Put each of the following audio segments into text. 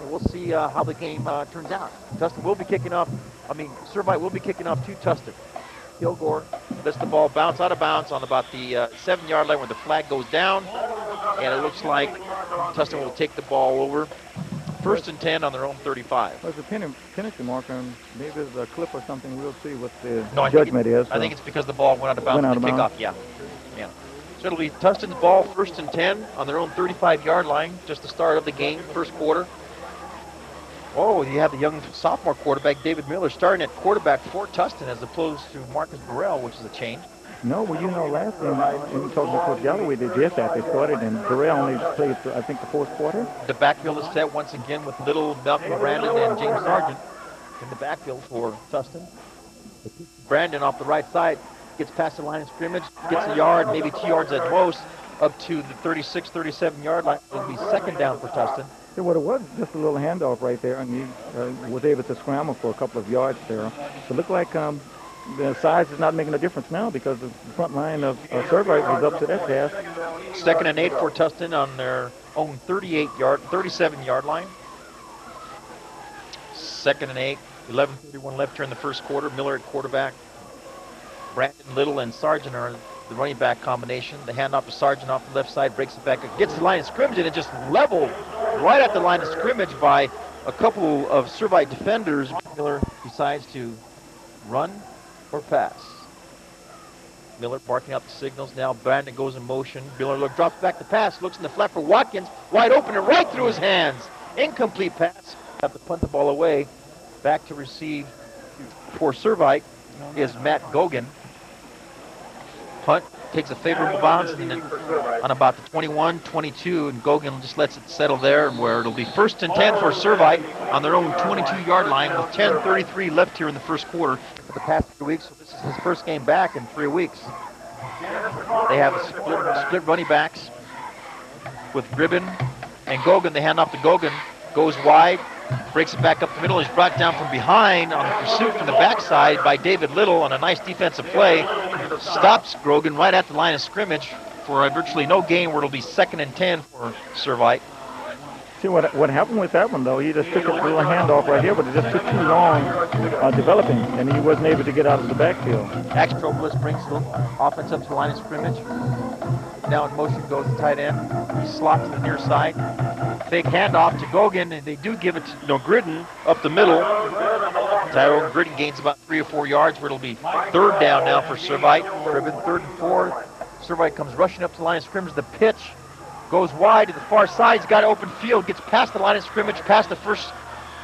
and we'll see how the game turns out. Tustin will be kicking off. Servite will be kicking off to Tustin. Kilgore lets the ball bounce out of bounds on about the 7-yard line where the flag goes down, and it looks like Tustin will take the ball over. 1st and 10 on their own 35. There's a penalty marker, and maybe there's a clip or something. We'll see what the judgment is. I think it's because the ball went out of bounds on the kickoff. Yeah. So it'll be Tustin's ball, 1st and 10 on their own 35-yard line, just the start of the game, first quarter. Oh, you have the young sophomore quarterback, David Miller, starting at quarterback for Tustin as opposed to Marcus Burrell, which is a change. No, well, last game, when we talked about Coach Galloway, they did that. They started, and Burrell only played, I think, the 4th quarter. The backfield is set once again with Little, Malcom, Brandon, and James Sargeant in the backfield for Tustin. Brandon off the right side gets past the line of scrimmage, gets a yard, maybe 2 yards at most, up to the 36, 37-yard line. It'll be 2nd down for Tustin. Yeah, well, it was just a little handoff right there, and he was able to scramble for a couple of yards there. So it looked like the size is not making a difference now because the front line of Servite was up to that task. 2nd and 8 for Tustin on their own 37-yard line. 2nd and 8, 11:31 left here in the first quarter. Miller at quarterback. Brandon, Little, and Sargeant are the running back combination. The handoff to Sargeant off the left side, breaks it back, gets the line of scrimmage, and it just leveled right at the line of scrimmage by a couple of Servite defenders. Miller decides to run or pass. Miller barking out the signals. Now Brandon goes in motion. Miller drops back the pass, looks in the flat for Watkins, wide open and right through his hands. Incomplete pass. Have to punt the ball away. Back to receive for Servite is Matt Gogan. Punt takes a favorable bounce and then on about the 21, 22, and Gogan just lets it settle there, where it'll be 1st and 10 for Servite on their own 22-yard line with 10:33 left here in the first quarter. For the past 3 weeks, so this is his first game back in 3 weeks. They have split running backs with Gribben and Gogan. They hand off to Gogan, goes wide, breaks it back up the middle. He's brought down from behind on the pursuit from the backside by David Little on a nice defensive play. Stops Grogan right at the line of scrimmage for a virtually no gain, where it'll be 2nd and 10 for Servite. See what happened with that one, though, he just took a little handoff right here, but it just took too long developing, and he wasn't able to get out of the backfield. Axtropolis brings the offense up to the line of scrimmage. Now in motion goes the tight end. He slots to the near side. Fake handoff to Gogan, and they do give it to Gridden up the middle. Tyrone Gridden gains about 3 or 4 yards, where it'll be 3rd down now for Servite. Gribben 3rd and 4. Servite comes rushing up to the line of scrimmage. The pitch goes wide to the far side. He's got an open field, gets past the line of scrimmage, past the 1st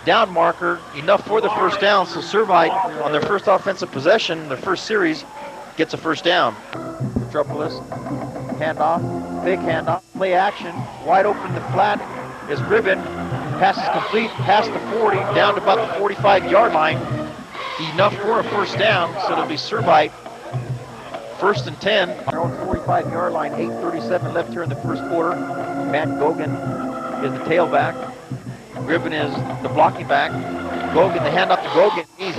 down marker, enough for the 1st down. So Servite, on their first offensive possession, their first series, gets a 1st down. Metropolis, handoff, big handoff, play action, wide open in the flat is Gribben. Pass is complete, past the 40, down to about the 45-yard line. Enough for a 1st down, so it'll be Servite. 1st and 10 on their own 45-yard line, 8:37 left here in the first quarter. Matt Gogan is the tailback. Gribben is the blocking back. Gogan, the handoff to Gogan. He's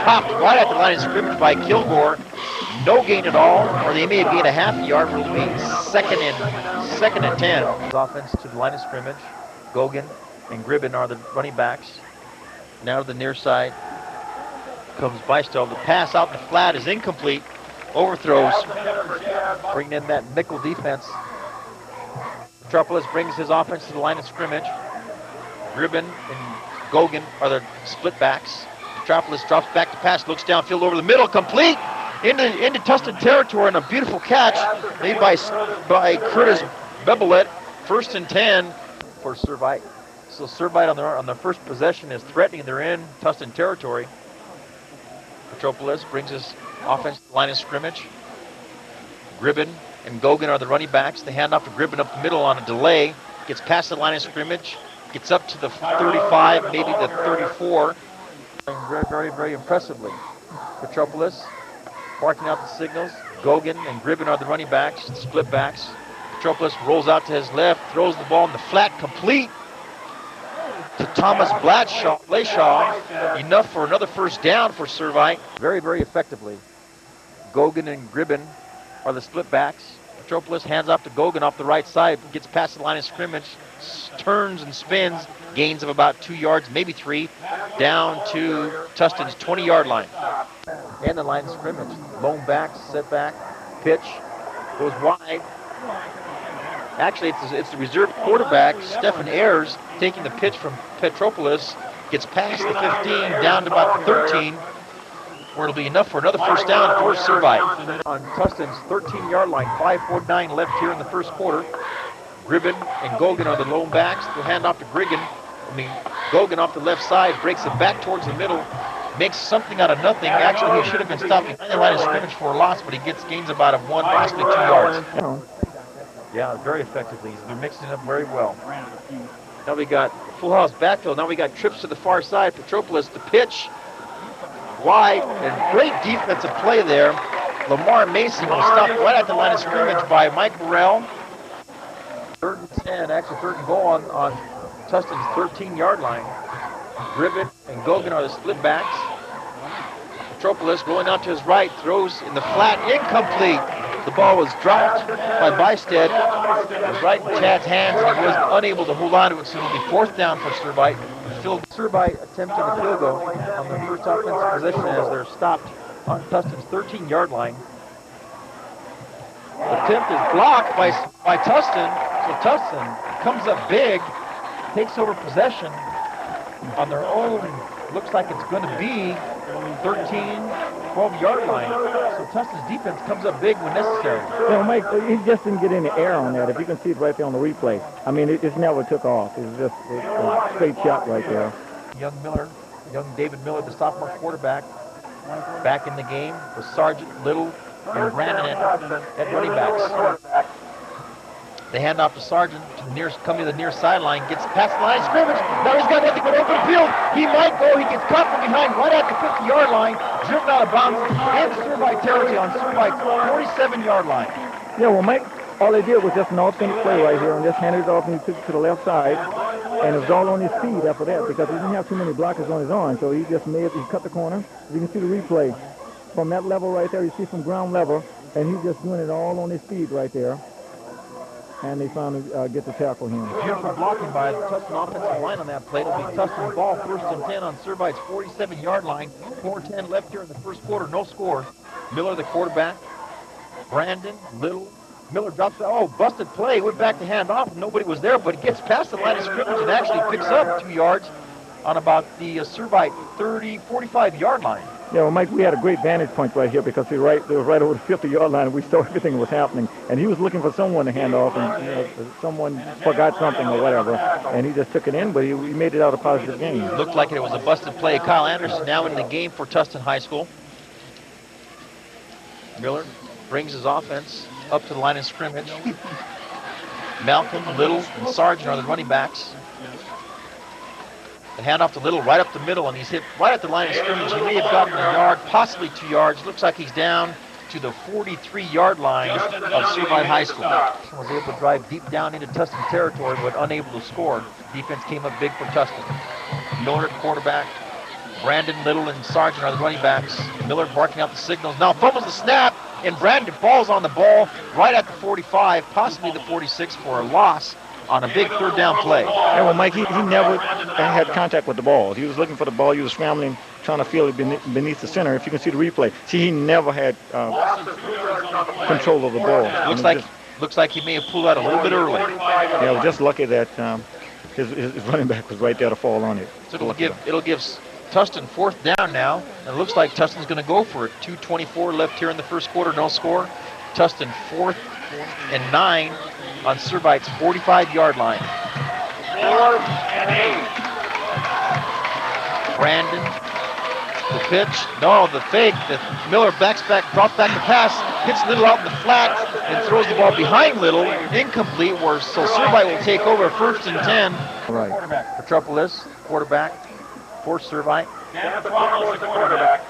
popped right at the line of scrimmage by Kilgore. No gain at all, or they may have gained a half a yard, but it'll be 2nd and 10. Offense to the line of scrimmage. Gogan and Gribben are the running backs. Now to the near side comes Bystell. The pass out in the flat is incomplete. Overthrows, bringing in that nickel defense. Metropolis brings his offense to the line of scrimmage. Gribben and Gogan are the split backs. Metropolis drops back to pass, looks downfield over the middle, complete into Tustin territory, and a beautiful catch made by Curtis Bebelet. 1st and 10 for Servite. So Servite on their first possession is threatening. They're in Tustin territory. Metropolis brings his offense to the line of scrimmage. Gribben and Gogan are the running backs. They hand off to Gribben up the middle on a delay. Gets past the line of scrimmage. Gets up to the 35, maybe the 34. Very, very, very impressively. Metropolis barking out the signals. Gogan and Gribben are the running backs, the split backs. Metropolis rolls out to his left, throws the ball in the flat, complete to Thomas Blayshaw. Enough for another 1st down for Servite. Very, very effectively. Gogan and Gribben are the split backs. Petropoulos hands off to Gogan off the right side, gets past the line of scrimmage, turns and spins, gains of about 2 yards, maybe 3, down to Tustin's 20-yard line. And the line of scrimmage. Lone back, set back, pitch, goes wide. Actually, it's the reserve quarterback, Stephen Ayers, taking the pitch from Petropoulos, gets past the 15, down to about the 13, where it'll be enough for another first down for Servite. On Tustin's 13-yard line, 5:49 left here in the first quarter. Gribben and Gogan are the lone backs. They'll hand off to Gogan off the left side, breaks it back towards the middle, makes something out of nothing. Actually, he should have been stopped behind the line of scrimmage for a loss, but he gains about 1, possibly 2 yards. Yeah, very effectively. They're mixing it up very well. Now we got full house backfield. Now we got trips to the far side. Petropoulos, the pitch, wide, and great defensive play there. Lamar Mason was stopped right at the line of scrimmage by Mike Burrell. 3rd and 10, actually 3rd and goal on Tustin's 13-yard line. Gribben and Gogan are the split backs. Petropoulos going out to his right, throws in the flat, incomplete. The ball was dropped by Bystad. It was right in Chad's hands, and he was unable to hold on to it, so it'll be 4th down for Servite. Servite attempting the field goal on their first offensive possession as they're stopped on Tustin's 13-yard line. The attempt is blocked by Tustin, so Tustin comes up big, takes over possession on their own. Looks like it's going to be 12-yard line. So Tustin's defense comes up big when necessary. Mike, he just didn't get any air on that. If you can see it right there on the replay. I mean, it never took off. It was just a straight shot right there. Young David Miller, the sophomore quarterback, back in the game with Sargeant, Little, and Brandon at running backs. They hand off to Sargeant, coming to the near sideline, gets past the line of scrimmage. Now he's got nothing but open field. He might go. He gets caught from behind right at the 50-yard line, driven out of bounds, and Servite territory on Servite's 47-yard line. Yeah, well, Mike, all they did was just an authentic play right here and just handed it off and he took it to the left side. And it was all on his feet after that because he didn't have too many blockers on his arm. So he cut the corner. You can see the replay. From that level right there, you see from ground level, and he's just doing it all on his feet right there. And they finally get to tackle him. Beautiful blocking by the Tustin offensive line on that play. It'll be Tustin ball, 1st and 10 on Servite's 47-yard line. 4:10 left here in the first quarter, no score. Miller, the quarterback. Brandon, Little. Miller drops, busted play, went back to hand off. Nobody was there, but it gets past the line of scrimmage and actually picks up 2 yards on about the Servite 45-yard line. Yeah, well, Mike, we had a great vantage point right here because they were right over the 50-yard line, and we saw everything that was happening. And he was looking for someone to hand off, and someone forgot something or whatever, and he just took it in, but he made it out a positive game. Looked like it was a busted play. Kyle Andersen now in the game for Tustin High School. Miller brings his offense up to the line of scrimmage. Malcom, Little, and Sargeant are the running backs. The handoff to Little right up the middle, and he's hit right at the line of scrimmage. He may have gotten a yard, possibly 2 yards. Looks like he's down to the 43-yard line of Servite High School. Was able to drive deep down into Tustin territory, but unable to score. Defense came up big for Tustin. Miller, quarterback. Brandon, Little, and Sargeant are the running backs. Miller barking out the signals. Now fumbles the snap, and Brandon falls on the ball right at the 45, possibly the 46 for a loss on a big 3rd down play. Yeah, well, Mike, he never had contact with the ball. He was looking for the ball. He was scrambling, trying to feel it beneath the center. If you can see the replay, he never had control of the ball. Looks like he may have pulled out a little bit early. Yeah, we're just lucky that his running back was right there to fall on it. So it'll give Tustin 4th down now, and it looks like Tustin's going to go for it. 2:24 left here in the first quarter, no score. Tustin 4th and 9 on Servite's 45-yard line. 4th and 8. Brandon, the pitch, the fake. Miller drops back the pass, hits Little out in the flat, and throws the ball behind Little, incomplete. So Servite will take over 1st and 10. Right. Petropoulos, quarterback for Servite.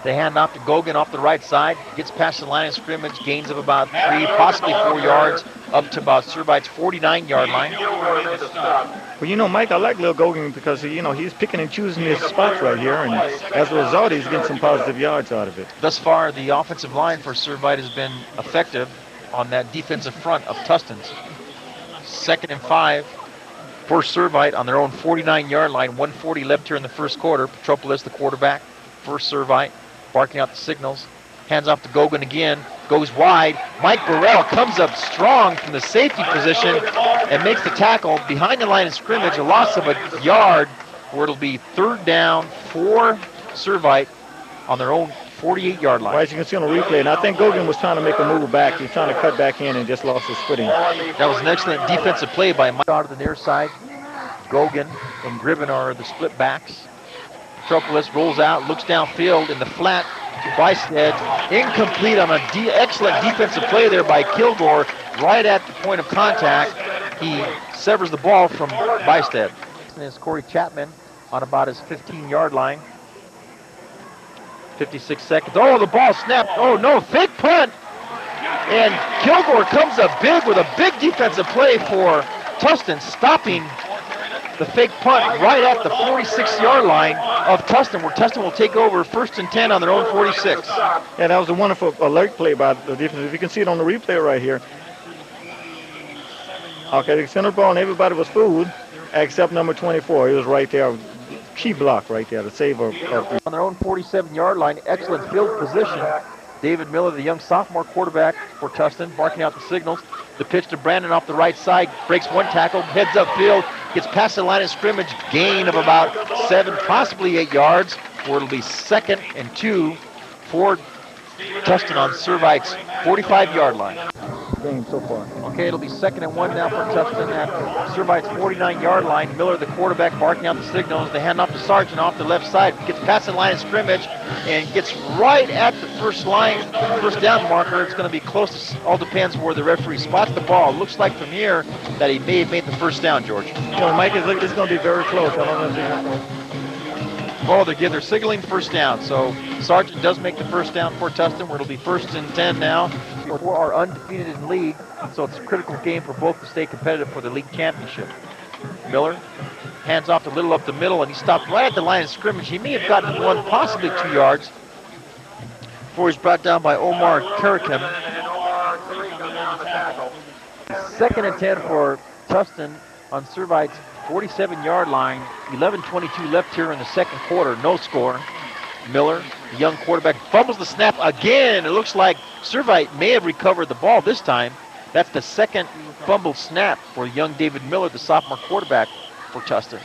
They hand off to Gogan off the right side. Gets past the line of scrimmage. Gains of about 3, possibly 4 yards, up to about Servite's 49-yard line. Well, Mike, I like Lil Gogan because, he's picking and choosing his spots right here, and as a result, he's getting some positive yards out of it. Thus far, the offensive line for Servite has been effective. on that defensive front of Tustin's. 2nd and 5 for Servite on their own 49-yard line. 1:40 left here in the first quarter. Petropolis, the quarterback, for Servite, barking out the signals. Hands off to Gogan again. Goes wide. Mike Burrell comes up strong from the safety position and makes the tackle behind the line of scrimmage. A loss of a yard, where it'll be 3rd down for Servite on their own 48-yard line. Well, as you can see on the replay, and I think Gogan was trying to make a move back. He was trying to cut back in and just lost his footing. That was an excellent defensive play by Mike. Out of the near side, Gogan and Gribben are the split backs. Petropolis rolls out, looks downfield in the flat to Bystad. Incomplete on an excellent defensive play there by Kilgore. Right at the point of contact, he severs the ball from Bystad. And it's Corey Chatman on about his 15-yard line. 56 seconds. Oh, the ball snapped. Oh, no, fake punt. And Kilgore comes up big with a big defensive play for Tustin, stopping the fake punt right at the 46-yard line of Tustin, where Tustin will take over 1st and 10 on their own 46. Yeah, that was a wonderful alert play by the defense. If you can see it on the replay right here. Okay, the center ball and everybody was fooled except number 24. He was right there. Key block right there, the save of on their own 47-yard line. Excellent field position. David Miller, the young sophomore quarterback for Tustin, barking out the signals. The pitch to Brandon off the right side, breaks one tackle, heads upfield, gets past the line of scrimmage, gain of about 7, possibly 8 yards, where it'll be 2nd and 2 for Tustin on Servite's 45-yard line. game so far. Okay, it'll be 2nd and 1 now for Tustin at Servite's 49-yard line. Miller, the quarterback, barking out the signals. They hand off to Sargeant off the left side. Gets past the line of scrimmage and gets right at the first down marker. It's going to be close. All depends where the referee spots the ball. Looks like from here that he may have made the first down, George. You know, Mike, it's going to be very close. I don't know if Oh, they're signaling first down. So Sargeant does make the first down for Tustin, where it'll be 1st and 10 now. We are undefeated in league, so it's a critical game for both to stay competitive for the league championship. Miller hands off a little up the middle, and he stopped right at the line of scrimmage. He may have gotten 1, possibly 2 yards, before he's brought down by Omar Karakim. 2nd and 10 for Tustin on Servite's 47-yard line. 11:22 left here in the second quarter. No score. Miller, the young quarterback, fumbles the snap again. It looks like Servite may have recovered the ball this time. That's the second fumbled snap for young David Miller, the sophomore quarterback for Tustin.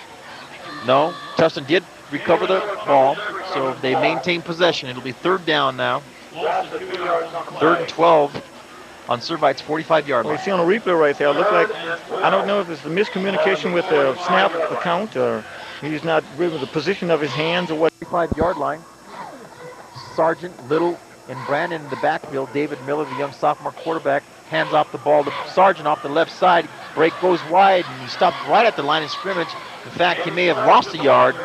No, Tustin did recover the ball, so they maintain possession. It'll be 3rd down now. 3rd and 12 on Servite's 45-yard line. you see on the replay right there, it looked like, I don't know if it's a miscommunication with the snap account or he's not really the position of his hands or what. 45-yard line. Sargeant, Little, and Brandon in the backfield. David Miller, the young sophomore quarterback, hands off the ball to Sargeant off the left side. Break goes wide, and he stopped right at the line of scrimmage. In fact, he may have lost a yard,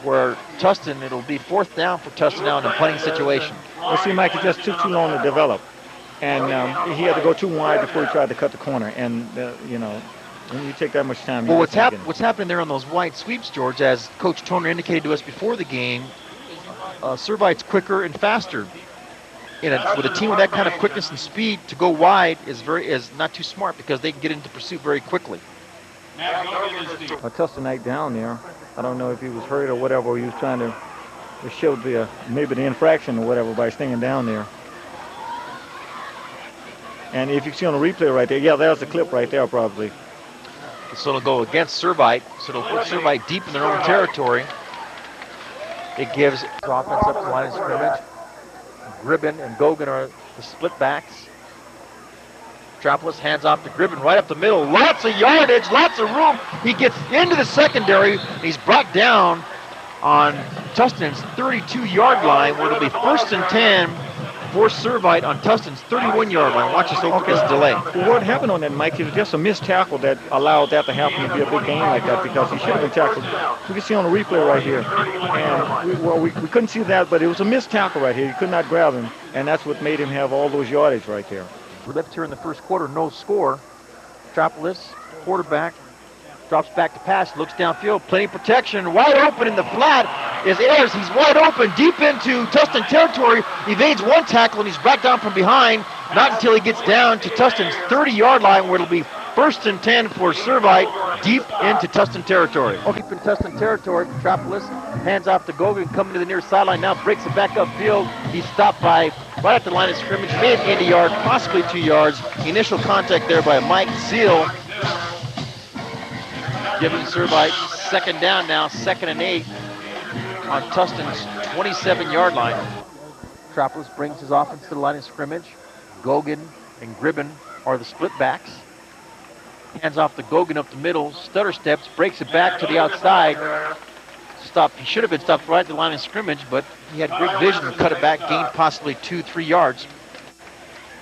where Tustin, it'll be 4th down for Tustin now in a punting situation. You see, Mike, it just took too long to develop. And he had to go too wide before he tried to cut the corner. And, you know, when you take that much time. Well, what's happening there on those wide sweeps, George, as Coach Toner indicated to us before the game, Servite's quicker and faster. With a team with that kind of quickness and speed, to go wide is not too smart because they can get into pursuit very quickly. Tustin Knight down there. I don't know if he was hurt or whatever. Or he was trying to show maybe the infraction or whatever by staying down there. And if you see on the replay right there, yeah, there's the clip right there probably. So it'll go against Servite. So it'll put Servite deep in their own territory. It gives offense up to the line of scrimmage. Gribben and Gogan are the split backs. Metropolis hands off to Gribben right up the middle. Lots of yardage, lots of room. He gets into the secondary. He's brought down on Tustin's 32-yard line, where it'll be 1st and 10 for Servite on Tustin's 31-yard line. Watch this delay. Well, what happened on that, Mike, it was just a missed tackle that allowed that to happen to be a big game like that, because he should have been tackled. We can see on the replay right here. And we couldn't see that, but it was a missed tackle right here. He could not grab him, and that's what made him have all those yardage right there. We're left here in the first quarter, no score. Metropolis, quarterback, drops back to pass, looks downfield, plenty of protection, wide open in the flat. is Ayers. He's wide open, deep into Tustin territory. Evades one tackle, and he's brought down from behind. Not until he gets down to Tustin's 30-yard line, where it'll be 1st and 10 for Servite, deep into Tustin territory. Deep in Tustin territory, Petropolis hands off to Gogan, coming to the near sideline now, breaks it back upfield. He's stopped by right at the line of scrimmage, may have gained a yard, possibly 2 yards. Initial contact there by Mike Zill. Giving Servite 2nd down now, 2nd and 8 on Tustin's 27-yard line. Petropolis brings his offense to the line of scrimmage. Gogan and Gribben are the split backs. Hands off to Gogan up the middle, stutter steps, breaks it back to the outside. He should have been stopped right at the line of scrimmage, but he had great vision to cut it back, gained possibly 2-3 yards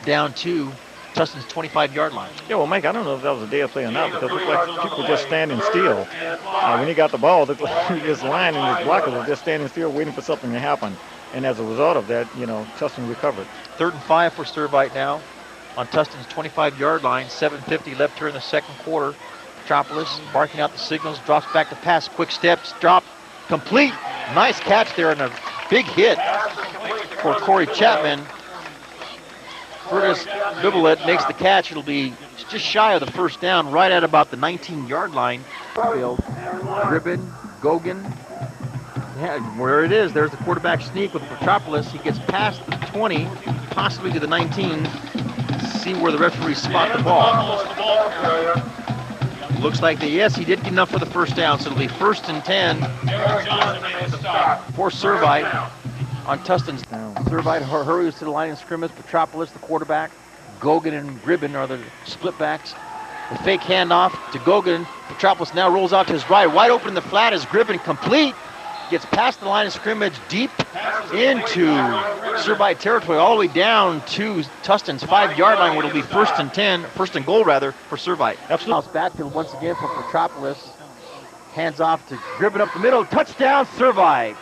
down to Tustin's 25-yard line. Yeah, well, Mike, I don't know if that was a day play or not, because it looked like people were just standing still. When he got the ball, it looked like his line and his blockers were just standing still, waiting for something to happen. And as a result of that, Tustin recovered. 3rd and 5 for Servite now on Tustin's 25-yard line. 7:50 left here in the 2nd quarter. Petropolis barking out the signals, drops back to pass, quick steps, drop, complete. Nice catch there and a big hit for Corey Chatman. Curtis Bibelet makes the catch. It'll be just shy of the 1st down, right at about the 19-yard line. Gribben, Gogan. Yeah, where it is, there's the quarterback sneak with Petropolis. He gets past the 20, possibly to the 19. See where the referees spot the ball. Looks like yes, he did get enough for the 1st down, so it'll be 1st and 10 for Servite on Tustin's. Servite hurries to the line of scrimmage. Petropolis, the quarterback. Gogan and Gribben are the split backs. The fake handoff to Gogan. Petropolis now rolls out to his right. Wide open in the flat is Gribben, complete. Gets past the line of scrimmage, deep into Servite territory, all the way down to Tustin's 5-yard line, where it'll be 1st and 10, 1st and goal rather, for Servite. Absolutely. Backfield once again for Petropolis. Hands off to Gribben up the middle. Touchdown, Servite.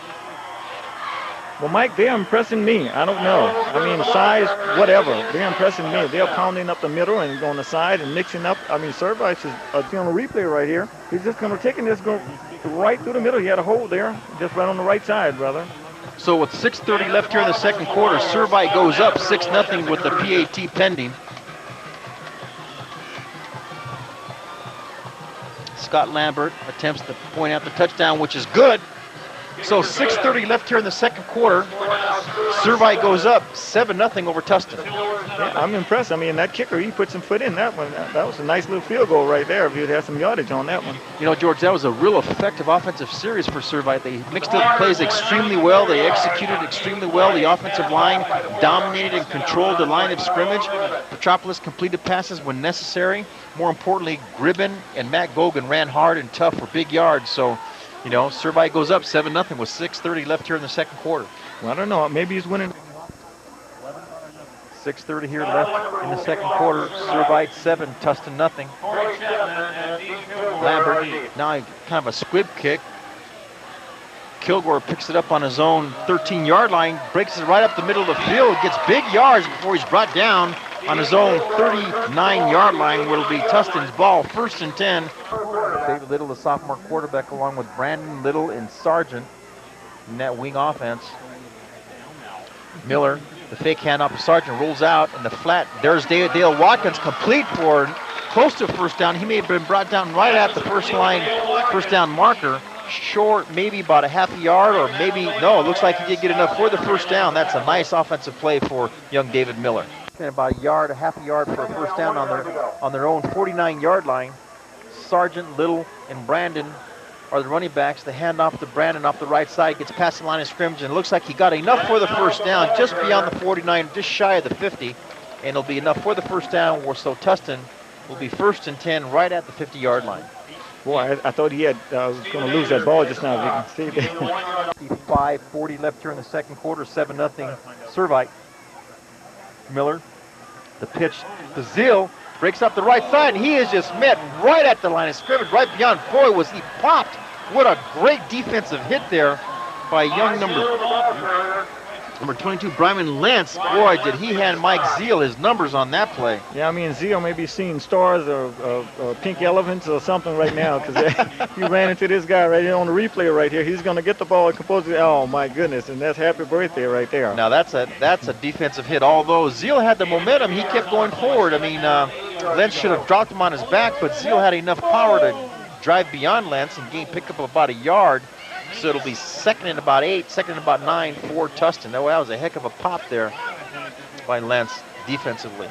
Well, Mike, they're impressing me. I don't know. I mean, size, whatever. They're impressing me. They're pounding up the middle and going the side and mixing up. I mean, Servite is on the replay right here. He's just going to take this, go right through the middle. He had a hole there, just right on the right side, brother. So with 6:30 left here in the 2nd quarter, Servite goes up 6-0 with the PAT pending. Scott Lambert attempts to point out the touchdown, which is good. So 6:30 left here in the 2nd quarter. Servite goes up 7-0 over Tustin. Yeah, I'm impressed. I mean, that kicker, he put some foot in that one. That was a nice little field goal right there if you'd had some yardage on that one. George, that was a real effective offensive series for Servite. They mixed up plays extremely well. They executed extremely well. The offensive line dominated and controlled the line of scrimmage. Petropolis completed passes when necessary. More importantly, Gribben and Matt Gogan ran hard and tough for big yards. So, Servite goes up 7-0 with 6:30 left here in the 2nd quarter. Well, I don't know. Maybe he's winning. 6:30 here left in the 2nd quarter. Servite 7, Tustin 0. Lambert, now kind of a squib kick. Kilgore picks it up on his own 13-yard line, breaks it right up the middle of the field, gets big yards before he's brought down on his own 39-yard line, where it'll be Tustin's ball, 1st and 10. David Little, the sophomore quarterback, along with Brandon Little and Sargeant in that wing offense. Miller, the fake handoff to Sargeant, rolls out in the flat. There's Dale Watkins, complete for close to a 1st down. He may have been brought down right at the 1st down marker. Short, maybe about a half a yard, or maybe, no, it looks like he did get enough for the 1st down. That's a nice offensive play for young David Miller. About a half a yard for a 1st down on their own 49-yard line. Sargeant, Little, and Brandon are the running backs. The handoff to Brandon off the right side, gets past the line of scrimmage, and it looks like he got enough for the 1st down, just beyond the 49, just shy of the 50, and it'll be enough for the 1st down, so Tustin will be 1st and 10 right at the 50-yard line. Boy, I thought he was going to lose that ball just now, if you can see that. 5:40 left here in the 2nd quarter, 7-0 Servite. Miller, the pitch to Zill, breaks up the right side, and he is just met right at the line of scrimmage, right beyond. Boy, was he popped. What a great defensive hit there by young Number 22, Brian Lentz. Boy, did he hand Mike Zill his numbers on that play. Yeah, I mean, Zill may be seeing stars or pink elephants or something right now because he ran into this guy right here on the replay right here. He's going to get the ball and compose it. Oh, my goodness, and that's happy birthday right there. Now, that's a defensive hit. Although Zill had the momentum, he kept going forward. I mean, Lentz should have dropped him on his back, but Zill had enough power to drive beyond Lentz and pick up about a yard. So it'll be second and about 8, second and about 9 for Tustin. That was a heck of a pop there by Lentz defensively.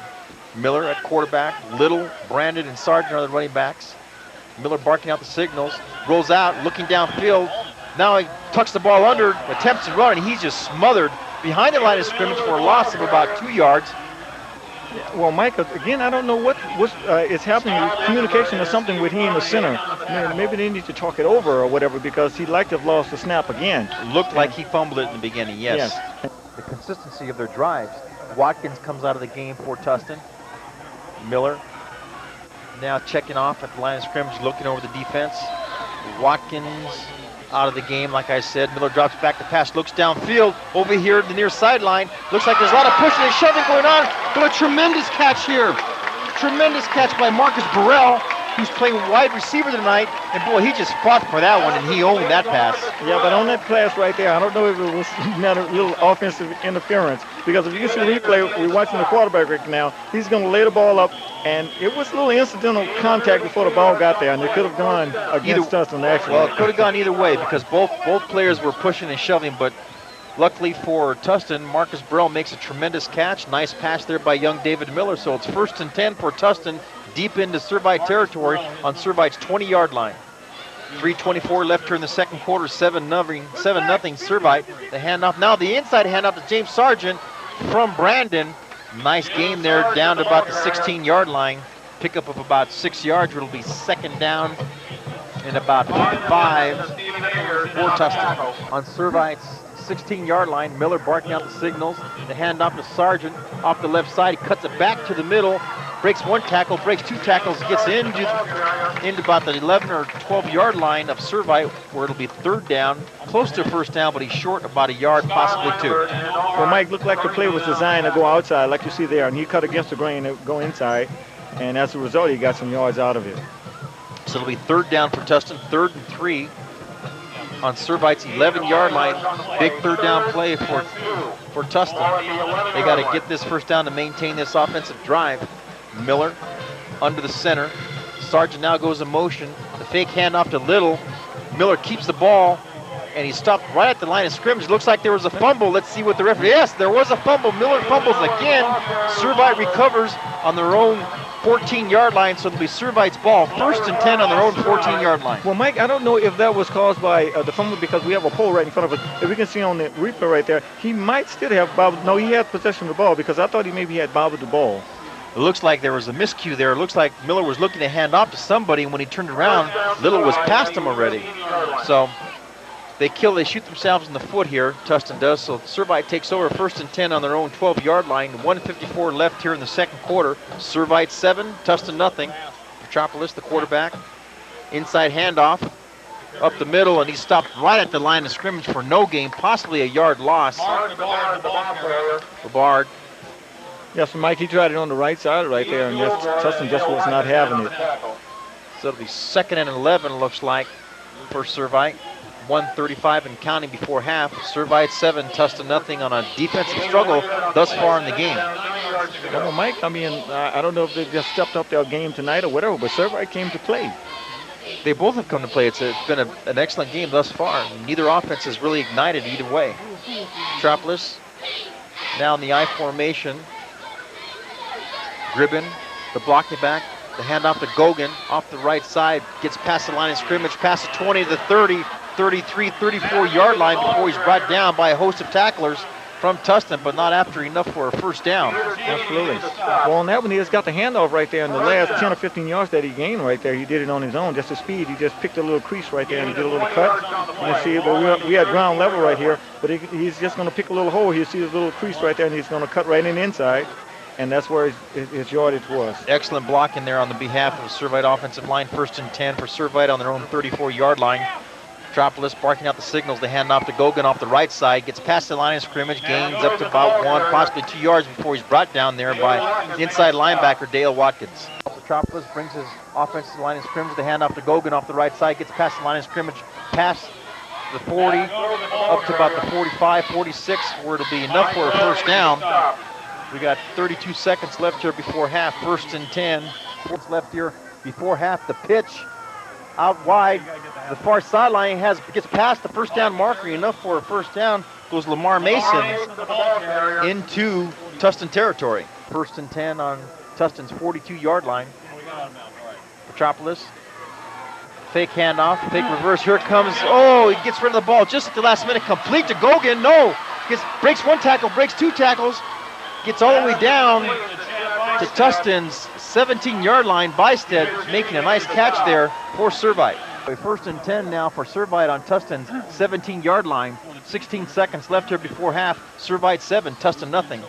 Miller at quarterback, Little, Brandon, and Sargeant are the running backs. Miller barking out the signals, rolls out, looking downfield. Now he tucks the ball under, attempts to run, and he's just smothered behind the line of scrimmage for a loss of about 2 yards. Well, Mike, again, I don't know what is happening. Communication or something with he in the center. Maybe they need to talk it over or whatever because he'd like to have lost the snap again. Looked like he fumbled it in the beginning, yes. The consistency of their drives. Watkins comes out of the game for Tustin. Miller now checking off at the line of scrimmage, looking over the defense. Watkins out of the game, like I said. Miller drops back to pass, looks downfield over here at the near sideline. Looks like there's a lot of pushing and shoving going on, but a tremendous catch here. Tremendous catch by Marcus Burrell, who's playing wide receiver tonight. And boy, he just fought for that one, and he owned that pass. Yeah, but on that pass right there, I don't know if it was not a little offensive interference. Because if you see the replay, we're watching the quarterback right now. He's going to lay the ball up, and it was a little incidental contact before the ball got there, and it could have gone against Tustin, actually. Well, it could have gone either way because both players were pushing and shoving, but luckily for Tustin, Marcus Burrell makes a tremendous catch. Nice pass there by young David Miller, so it's 1st and 10 for Tustin, deep into Servite territory on Servite's 20-yard line. 3:24 left here in the second quarter, 7-0 Servite. The handoff, now the inside handoff to James Sargeant from Brandon. Nice gain there down to about the 16-yard line. Pickup of about 6 yards. It'll be second down and about 5 for Tustin. On Servite's 16-yard line, Miller barking out the signals. The handoff to Sargeant off the left side. He cuts it back to the middle. Breaks 1 tackle, breaks 2 tackles, gets into about the 11 or 12-yard line of Servite, where it'll be 3rd down, close to 1st down, but he's short about a yard, possibly 2. Well, Mike, looked like the play was designed to go outside, like you see there, and he cut against the grain and go inside, and as a result, he got some yards out of it. So it'll be 3rd down for Tustin, 3rd and 3 on Servite's 11-yard line. Big 3rd down play for Tustin. They got to get this 1st down to maintain this offensive drive. Miller under the center. Sargeant now goes in motion. The fake handoff to Little. Miller keeps the ball, and he stopped right at the line of scrimmage. Looks like there was a fumble. Let's see what the referee. Yes, there was a fumble. Miller fumbles again. Servite recovers on their own 14-yard line, so it'll be Servite's ball. 1st and 10 on their own 14-yard line. Well, Mike, I don't know if that was caused by the fumble because we have a pole right in front of us. If we can see on the replay right there, he might still have bobbled. No, he had possession of the ball because I thought he maybe had bobbled the ball. It looks like there was a miscue there. It looks like Miller was looking to hand off to somebody, and when he turned around, Little was past him already. So they shoot themselves in the foot here, Tustin does. So Servite takes over 1st and 10 on their own 12-yard line. 1:54 left here in the second quarter. Servite 7, Tustin nothing. Petropolis, the quarterback. Inside handoff up the middle, and he stopped right at the line of scrimmage for no gain, possibly a yard loss. Bard. Yes, Mike, he tried it on the right side right there, and Tustin just was not having it. So it'll be 2nd and 11, looks like, for Servite. 1:35 and counting before half. Servite 7, Tustin nothing on a defensive struggle thus far in the game. Well, Mike, I mean, I don't know if they just stepped up their game tonight or whatever, but Servite came to play. They both have come to play. It's been an excellent game thus far. Neither offense has really ignited either way. Metropolis now in the I formation. Gribben, the blocking back, the handoff to Gogan off the right side, gets past the line of scrimmage, past the 20 to the 30, 33, 34-yard line before he's brought down by a host of tacklers from Tustin, but not after enough for a 1st down. Absolutely. Well, on that one, he just got the handoff right there in the last 10 or 15 yards that he gained right there. He did it on his own, just his speed. He just picked a little crease right there and he did a little cut. You can see it, but we had ground level right here, but he's just going to pick a little hole. He'll see the little crease right there, and he's going to cut right in the inside. And that's where his yardage was. Excellent blocking there on the behalf of the Servite offensive line. 1st and 10 for Servite on their own 34-yard line. Petropolis barking out the signals. They hand off to Gogan off the right side. Gets past the line of scrimmage. Gains up to about 1, possibly 2 yards before he's brought down there by the inside linebacker, Dale Watkins. Petropolis brings his offense to the line of scrimmage. They hand off to Gogan off the right side. Gets past the line of scrimmage. Past the 40, up to about the 45, 46, where it'll be enough for a first down. We got 32 seconds left here before half. 1st and 10. 4 left here before half. The pitch out wide. The far sideline gets past the first down marker. Enough for a first down. Goes Lamar Mason into Tustin territory. 1st and 10 on Tustin's 42-yard line. Petropolis. Fake handoff, fake reverse. Here it comes. Oh, he gets rid of the ball just at the last minute. Complete to Gogan. No. Breaks 1 tackle, breaks 2 tackles. Gets all the way down to Tustin's 17-yard line. Bysted making a nice catch there for Servite. 1st and 10 now for Servite on Tustin's 17-yard line. 16 seconds left here before half. Servite 7, Tustin nothing.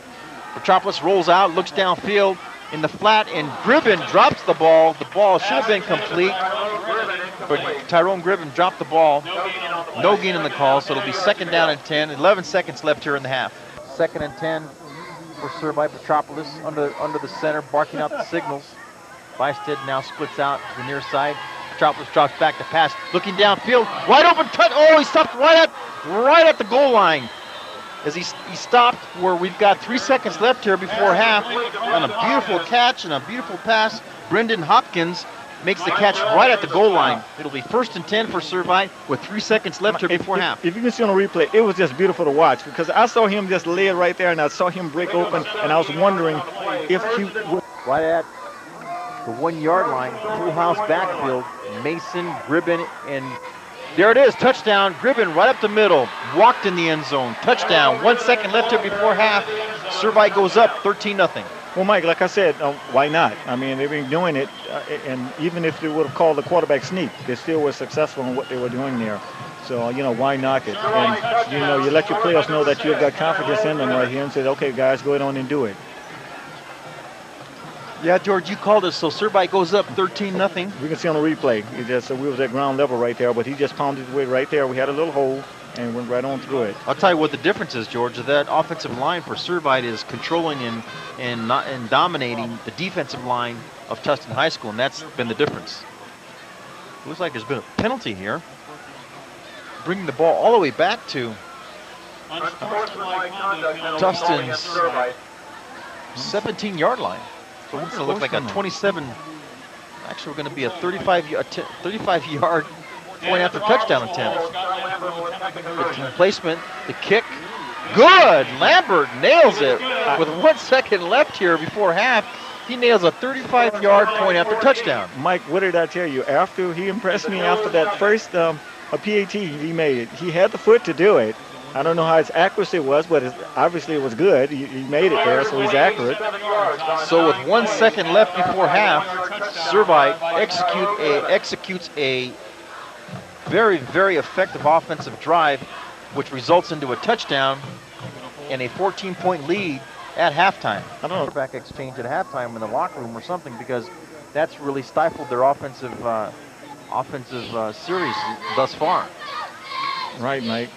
Petropolis rolls out, looks downfield in the flat, and Gribben drops the ball. The ball should have been complete, but Tyrone Gribben dropped the ball. No gain in the call, so it'll be 2nd down and 10. 11 seconds left here in the half. 2nd and 10 for Servite. Petropolis under the center, barking out the signals. Bysted now splits out to the near side. Petropolis drops back to pass, looking downfield, wide open touch. Oh, he stopped right at the goal line. As he stopped where we've got 3 seconds left here before half on a beautiful catch and a beautiful pass. Brendan Hopkins makes the catch right at the goal line. It'll be 1st and 10 for Servite with 3 seconds left here before half. If you can see on the replay, it was just beautiful to watch because I saw him just lay it right there and I saw him break open and I was wondering if he would. Right at the 1-yard line, full house backfield, Mason, Gribben, and there it is, touchdown. Gribben right up the middle, walked in the end zone, touchdown. 1 second left here before half. Servite goes up 13-0. Well, Mike, like I said, why not? I mean, they've been doing it, and even if they would have called the quarterback sneak, they still were successful in what they were doing there. So, why knock it? And, you let your players know that you've got confidence in them right here and say, okay, guys, go ahead on and do it. Yeah, George, you called us, so Servite goes up 13-0. We can see on the replay. We was at ground level right there, but he just pounded his way right there. We had a little hole and went right on through it. I'll tell you what the difference is, George. That offensive line for Servite is controlling and dominating the defensive line of Tustin High School, and that's been the difference. Looks like there's been a penalty here, bringing the ball all the way back to Tustin's 17-yard line. So we're going to look like a 27. Actually, we're going to be a 35-yard point after touchdown attempt. The placement, the kick, good. Lambert nails it with 1 second left here before half. He nails a 35-yard point after touchdown. Mike, what did I tell you? After he impressed me after that first PAT he made, he had the foot to do it. I don't know how his accuracy was, but obviously it was good. He made it there, so he's accurate. So with 1 second left before half, Servite executes a very, very effective offensive drive, which results into a touchdown and a 14-point lead at halftime. I don't know, quarterback exchange at halftime in the locker room or something, because that's really stifled their offensive series thus far. Right, Mike.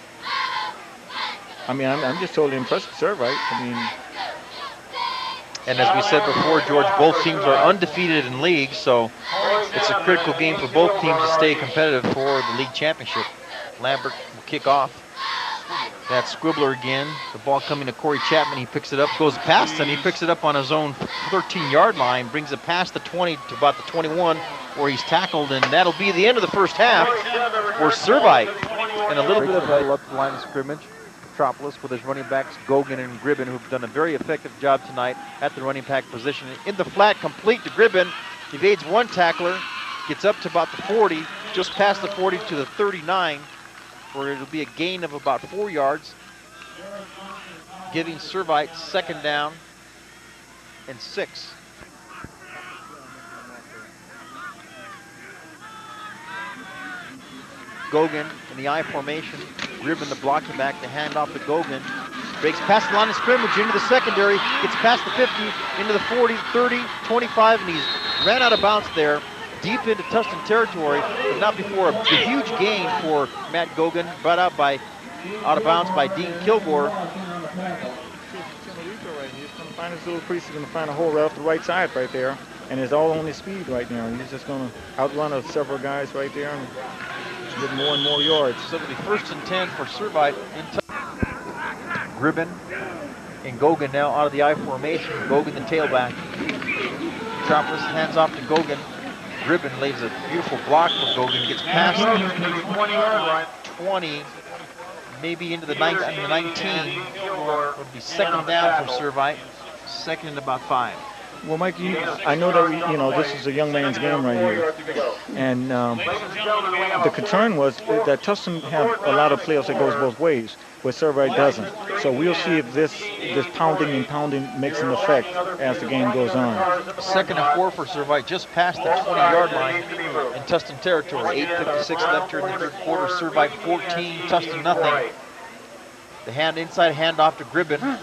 I mean, I'm just totally impressed with Servite. I mean, and as we said before, George, both teams are undefeated in league, so it's a critical game for both teams to stay competitive for the league championship. Lambert will kick off. That's Squibbler again. The ball coming to Corey Chatman. He picks it up, goes past him. He picks it up on his own 13-yard line, brings it past the 20 to about the 21, where he's tackled, and that'll be the end of the first half for Servite. And a little bit of a up the line of scrimmage. Petropolis with his running backs, Gogan and Gribben, who've done a very effective job tonight at the running back position. In the flat, complete to Gribben. Evades one tackler, gets up to about the 40, just past the 40 to the 39, where it'll be a gain of about 4 yards, giving Servite 2nd down and 6. Gogan in the I formation, Gribben the blocking back, the handoff to Gogan. Breaks past the line of scrimmage into the secondary, gets past the 50, into the 40, 30, 25, and he's ran out of bounds there deep into Tustin territory, but not before a huge gain for Matt Gogan, brought out of bounds by Dean Kilgore. He's going to find his little crease. He's going to find a hole right off the right side right there, and it's all on his speed right now. He's just going to outrun several guys right there and get more and more yards. So it'll be 1st and 10 for Servite. Gribben and Gogan now out of the I formation. Gogan the tailback. Metropolis hands off to Gogan. Gribben lays a beautiful block for Gogan. Gets past 20, maybe into the 19. It would be 2nd down for Servite. 2nd and about 5. Well, Mike, I know that this is a young man's game right here, and the concern was that Tustin have a lot of players that goes both ways, where Servite doesn't. So we'll see if this pounding and pounding makes an effect as the game goes on. 2nd and 4 for Servite, just past the 20-yard line in Tustin territory. 8:56 left here in the 3rd quarter. Servite 14, Tustin nothing. The inside handoff to Gribben.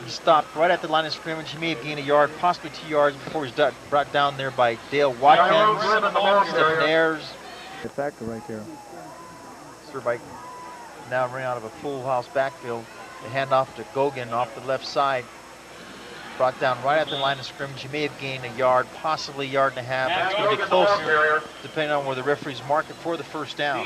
He stopped right at the line of scrimmage. He may have gained a yard, possibly 2 yards, before he's brought down there by Dale Watkins, Stephen Ayers. The factor right there. Servite now running out of a full house backfield. The handoff to Gogan off the left side. Brought down right at the line of scrimmage. He may have gained a yard, possibly a yard and a half. It's going to be closer, depending on where the referees mark it for the 1st down.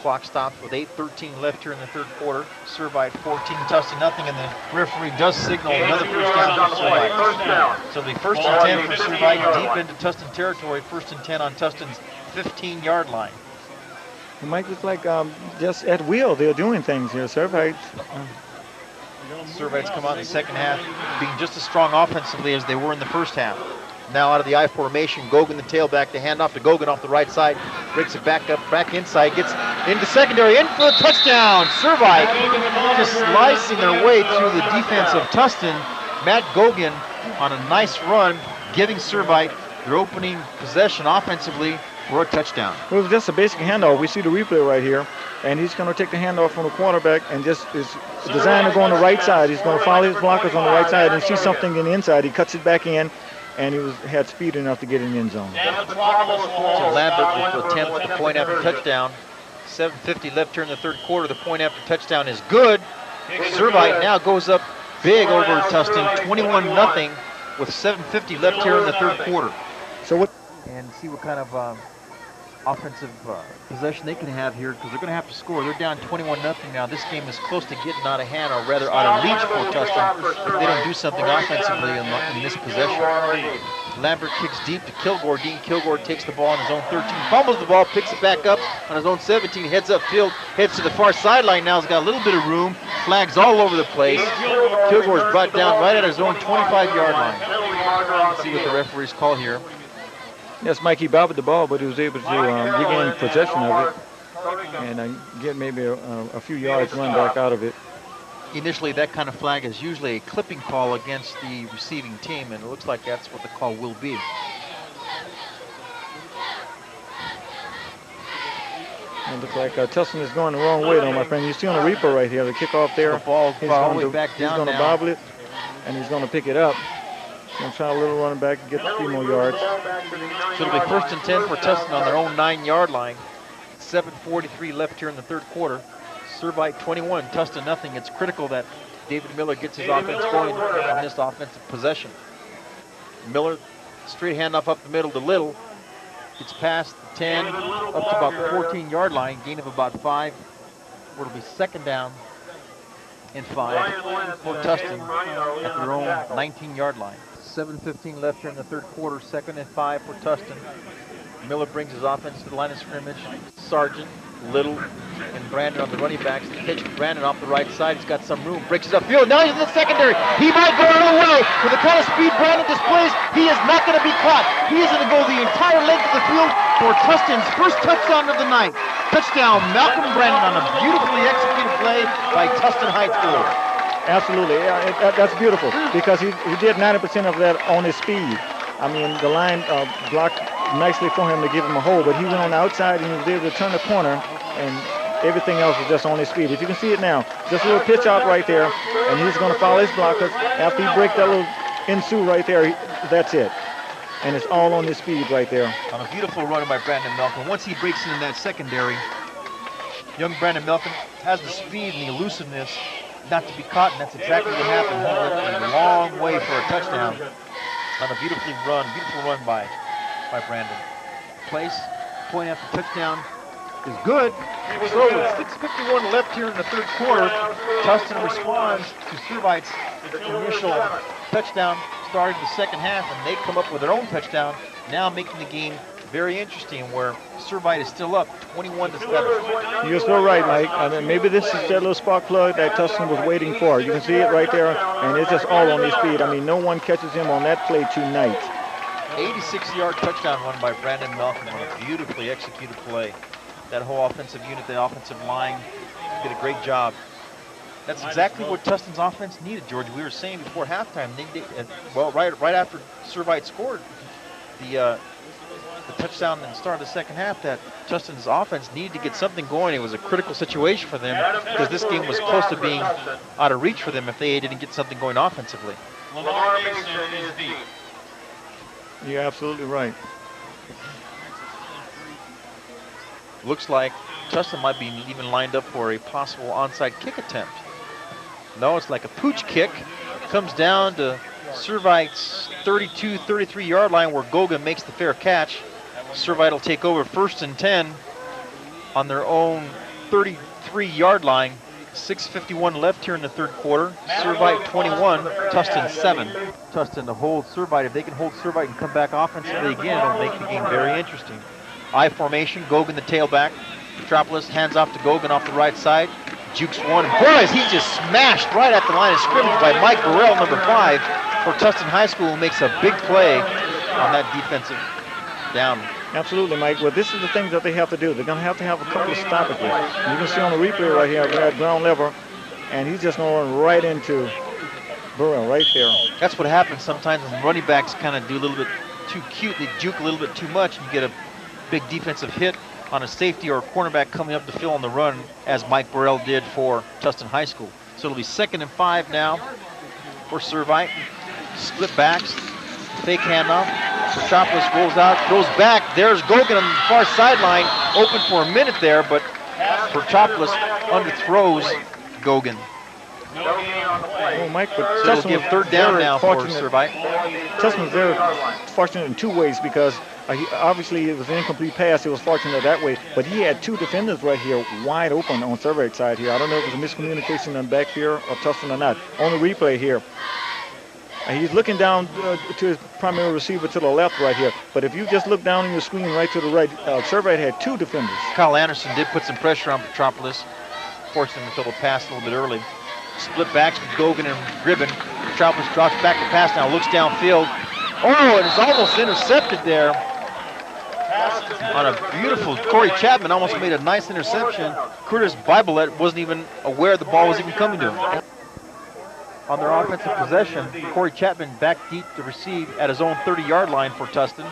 Clock stops with 8:13 left here in the 3rd quarter. Servite 14, Tustin nothing, and the referee does signal another 1st down for Servite. So it'll be 1st and 10 for Servite, deep into Tustin territory. 1st and 10 on Tustin's 15-yard line. It might look like just at will they're doing things here. Servite's come out in the 2nd half, being just as strong offensively as they were in the 1st half. Now out of the I formation, Gogan the tailback, the handoff to Gogan off the right side, breaks it back up, back inside, gets into secondary, in for a touchdown. Servite just slicing their way through the defense of Tustin. Matt Gogan on a nice run, giving Servite their opening possession offensively for a touchdown. Well, it was just a basic handoff. We see the replay right here, and he's going to take the handoff from the quarterback and just is designed to go on the right side. He's going to follow his blockers on the right side and see something in the inside. He cuts it back in, and he had speed enough to get in the end zone. So Lambert will attempt the point after touchdown. 7:50 left here in the 3rd quarter. The point after touchdown is good. Servite now goes up big over Tustin, 21-0 with 7:50 left here in the 3rd quarter. So what? And see what kind of offensive possession they can have here, because they're going to have to score. They're down 21-0 now. This game is close to getting out of hand, or rather out of reach for Tustin, if they don't do something offensively in this possession. Lambert kicks deep to Kilgore. Dean Kilgore takes the ball on his own 13, fumbles the ball, picks it back up on his own 17, heads upfield, heads to the far sideline now. He's got a little bit of room, flags all over the place. Kilgore's brought down right at his own 25-yard line. Let's see what the referees call here. Yes, Mike, he bobbled the ball, but he was able to regain possession of it and get maybe a few yards run back out of it. Initially, that kind of flag is usually a clipping call against the receiving team, and it looks like that's what the call will be. It looks like Tustin is going the wrong way, though, my friend. You see on the reaper right here, the kickoff there. The ball he's all the way back down. He's going to bobble it, and he's going to pick it up. Going to try a little running back and get a few more yards. So it'll be 1st and 10 for Tustin on their own 9-yard line. 7:43 left here in the 3rd quarter. Servite 21, Tustin nothing. It's critical that David Miller gets his offense going on this offensive possession. Miller, straight handoff up the middle to Little. Gets past the 10, up to about the 14-yard line, gain of about 5. Where it'll be 2nd down and 5 for Tustin at their own 19-yard line. 7:15 left here in the 3rd quarter, 2nd and 5 for Tustin. Miller brings his offense to the line of scrimmage. Sargeant, Little, and Brandon on the running backs. The pitch to Brandon off the right side. He's got some room, breaks it upfield. Now he's in the secondary. He might go all the way. With the kind of speed Brandon displays, he is not going to be caught. He is going to go the entire length of the field for Tustin's first touchdown of the night. Touchdown, Malcom Brandon on a beautifully executed play by Tustin High School. Absolutely, yeah, that's beautiful, because he did 90% of that on his speed. I mean, the line blocked nicely for him to give him a hole, but he went on the outside and he was able to turn the corner, and everything else was just on his speed. If you can see it now, just a little pitch out right there, and he's going to follow his blockers. After he breaks that little ensue right there, that's it. and it's all on his speed right there. On a beautiful run by Brandon Malcom. Once he breaks into that secondary, young Brandon Malcom has the speed and the elusiveness not to be caught, and that's exactly what happened. He went a long way for a touchdown on a beautiful run by Brandon. Place, point after touchdown is good. So with 6:51 left here in the third quarter, Tustin responds to Servite's initial touchdown, started the second half, and they come up with their own touchdown, now making the game very interesting, where Servite is still up 21-7. You're so right, Mike. I mean, maybe this is that little spark plug that Tustin was waiting for. You can see it right there, and it's just all on his speed. I mean, no one catches him on that play tonight. 86-yard touchdown run by Brandon Malcom on a beautifully executed play. That whole offensive unit, the offensive line, did a great job. That's exactly what Tustin's offense needed, George. We were saying before halftime, right after Servite scored the touchdown in the start of the second half, that Tustin's offense needed to get something going. It was a critical situation for them because this game was close to being out of reach for them if they didn't get something going offensively. You're absolutely right. Looks like Tustin might be even lined up for a possible onside kick attempt. No, it's like a pooch kick. Comes down to Servite's 32, 33-yard line where Gogan makes the fair catch. Servite will take over 1st and 10 on their own 33-yard line. 6:51 left here in the third quarter. Servite 21, Tustin 7. Tustin to hold Servite. If they can hold Servite and come back offensively again, it'll make the game very interesting. I formation, Gogan the tailback. Petropolis hands off to Gogan off the right side. Jukes one. Boys, he just smashed right at the line of scrimmage by Mike Burrell, number 5, for Tustin High School, who makes a big play on that defensive down. Absolutely, Mike. Well, this is the things that they have to do. They're going to have a couple of stoppages. You can see on the replay right here, we're at ground level, and he's just going to run right into Burrell right there. That's what happens sometimes when running backs kind of do a little bit too cute. They juke a little bit too much, and you get a big defensive hit on a safety or a cornerback coming up to fill on the run, as Mike Burrell did for Tustin High School. So it'll be 2nd and 5 now for Servite. Split backs, fake handoff. Petropolis rolls out, throws back. There's Gogan on the far sideline, open for a minute there, but Petropolis underthrows Gogan. Oh, Mike, but so it'll give 3rd down now for Servite. Tustin was very fortunate in 2 ways because obviously it was an incomplete pass. He was fortunate that way, but he had 2 defenders right here wide open on Servite's side here. I don't know if it was a miscommunication on back here of Tustin or not. On the replay here, he's looking down to his primary receiver to the left right here. But if you just look down on your screen right to the right, Servite had 2 defenders. Kyle Andersen did put some pressure on Petropolis, forced him to throw the pass a little bit early. Split backs with Gogan and Gribben. Petropolis drops back to pass now, looks downfield. Oh, and it's almost intercepted there. On a beautiful, Corey Chatman almost made a nice interception. Curtis Bibelet wasn't even aware the ball was even coming to him. On their offensive possession, Corey Chatman back deep to receive at his own 30-yard line for Tustin.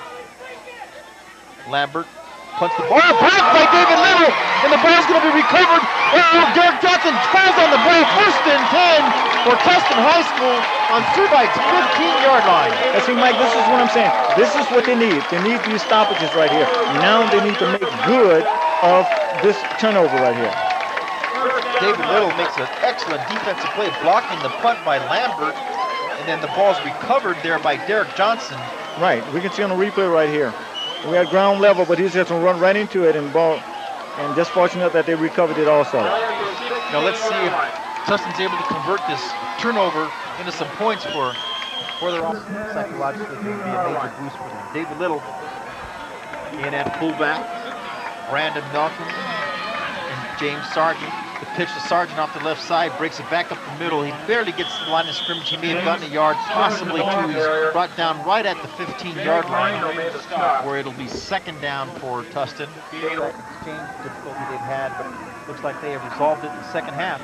Lambert punts the ball. Oh, blocked by David Little, and the ball's going to be recovered. Oh, Derek Johnson falls on the ball. 1st and 10 for Tustin High School on Servite's 15-yard line. And see, Mike, this is what I'm saying. This is what they need. They need these stoppages right here. Now they need to make good of this turnover right here. David Little makes an excellent defensive play, blocking the punt by Lambert, and then the ball's recovered there by Derek Johnson. Right, we can see on the replay right here. We're at ground level, but he's just going to run right into it and just fortunate that they recovered it also. Now let's see if Tustin's able to convert this turnover into some points for their offense. Psychologically, it would be a major boost for them. David Little in at fullback. Brandon Malcom and James Sargeant. The pitch to Sargeant off the left side, breaks it back up the middle. He barely gets to the line of scrimmage. He may have gotten a yard, possibly 2. He's brought down right at the 15-yard line, where it'll be 2nd down for Tustin. Exchange difficulty they've had, but looks like they have resolved it in the second half.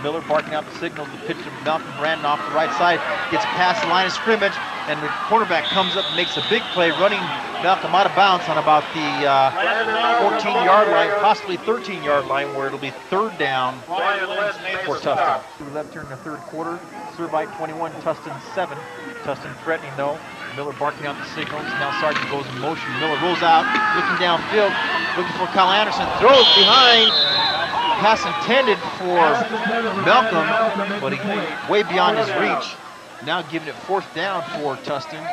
Miller barking out the signal. The pitch to Malcolm Brandon off the right side, gets past the line of scrimmage, and the cornerback comes up and makes a big play, running Malcolm out of bounds on about the 14-yard line, possibly 13-yard line, where it'll be 3rd down for Tustin. Left here in the third quarter. Servite 21, Tustin 7. Tustin threatening though. Miller barking out the signals. Now Sargeant goes in motion. Miller rolls out, looking downfield, looking for Kyle Andersen. Throws behind. Pass intended for Malcom, but he way beyond his reach. Now giving it 4th down for Tustin.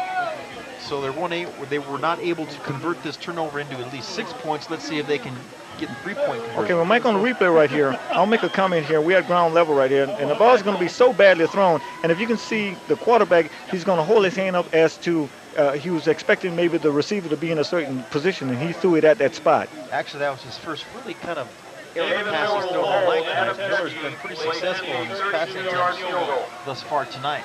So they were not able to convert this turnover into at least 6 points. Let's see if they can get 3-point conversion. Okay, well, Mike, on the replay right here, I'll make a comment here. We're at ground level right here, and the ball is going to be so badly thrown. And if you can see the quarterback, he's going to hold his hand up as to he was expecting maybe the receiver to be in a certain position, and he threw it at that spot. Actually, that was his first really kind of aerial pass he's thrown all night tonight. Miller's been pretty successful in his passing attempts thus far tonight.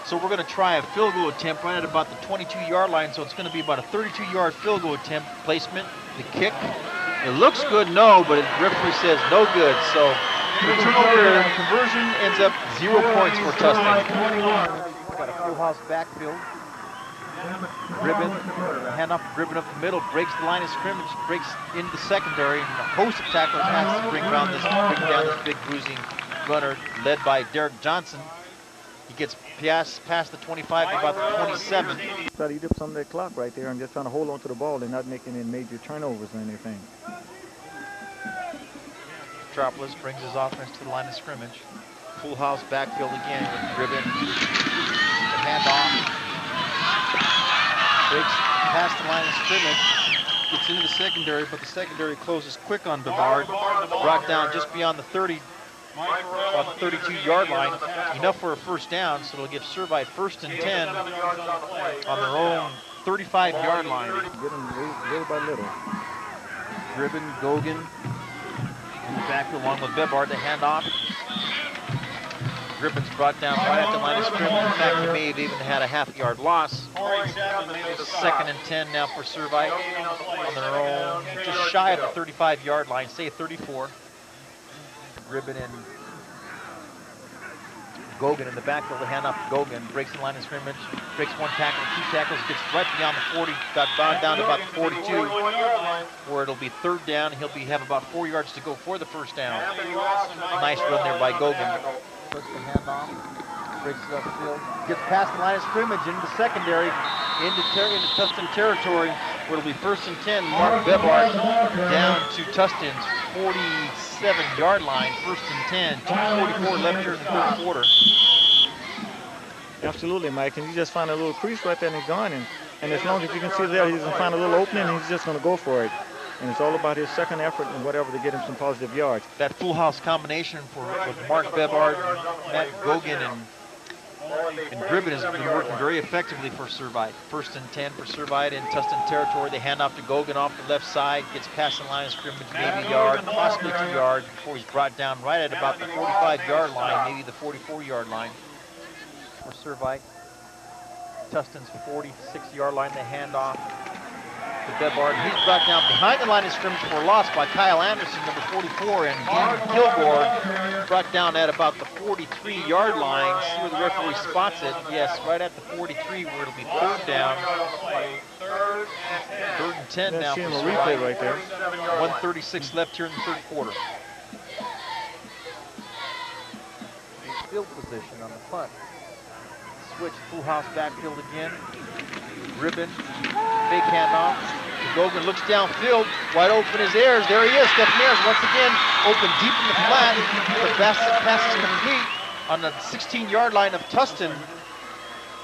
So we're going to try a field goal attempt right at about the 22-yard line. So it's going to be about a 32-yard field goal attempt. Placement, the kick. It looks good, no, but the referee says no good. So the turnover conversion ends up 0 points for Tustin. Got a full house backfield. Ribbon, handoff to Ribbon up the middle, breaks the line of scrimmage, breaks into the secondary, and a host of tacklers has to bring down this big bruising runner led by Derek Johnson. He gets past the 25 to about the 27. Try to eat up some of that clock right there and just trying to hold on to the ball and not making any major turnovers or anything. Metropolis brings his offense to the line of scrimmage. Full house backfield again with Ribbon. The handoff. Breaks past the line of scrimmage. Gets into the secondary, but the secondary closes quick on Bavard. Brought down just beyond the 30. About the 32-yard line, enough for a 1st down, so it'll give Servite 1st and 10 on their own 35-yard line. Get them little by little. Ribbon, Gogan in the backfield along with Bevard. The handoff. Ribbon's brought down right at the line of scrimmage. In fact, he may have even had a half-yard loss. 2nd and 10 now for Servite on their own, just shy of the 35-yard line, say 34. Ribbon and Gogan in the backfield. The handoff to Gogan, breaks the line of scrimmage, breaks 1 tackle, 2 tackles, gets right beyond the 40, got bound down to about the 42, where it'll be 3rd down. He'll have about 4 yards to go for the 1st down. Nice run there by Gogan. Puts the handoff, breaks it upfield, gets past the line of scrimmage into the secondary, into Tustin territory, where it'll be 1st and 10. Mark Bevard down to Tustin's 47-yard line, 1st and 10, 2:44 left here in the 3rd quarter. Absolutely, Mike, and you just find a little crease right there and he's gone. And as long as you can see there, he's going to find a little opening and he's just going to go for it. And it's all about his second effort and whatever to get him some positive yards. That full house combination with Mark Bevard, Matt Gogan, and Dribbin has been working very effectively for Servite. 1st and 10 for Servite in Tustin territory. They hand off to Gogan off the left side, gets past the line of scrimmage, maybe a yard, possibly 2 yards, before he's brought down right at about the 45-yard line, maybe the 44-yard line for Servite. Tustin's 46-yard line, they hand off to Bevard. He's brought down behind the line of scrimmage for a loss by Kyle Andersen, number 44, and Dean Kilgore brought down at about the 43-yard line. See where the referee spots it. Yes, right at the 43, where it'll be 3rd down. 3rd and 10 now for replay right there. 1:36 left here in the 3rd quarter. Field position on the punt. Switch, full house backfield again. Ribbon, fake handoff. Gogan looks downfield, wide open is Ayers. There he is, Stephen Ayers once again, open deep in the flat. The pass is complete on the 16-yard line of Tustin.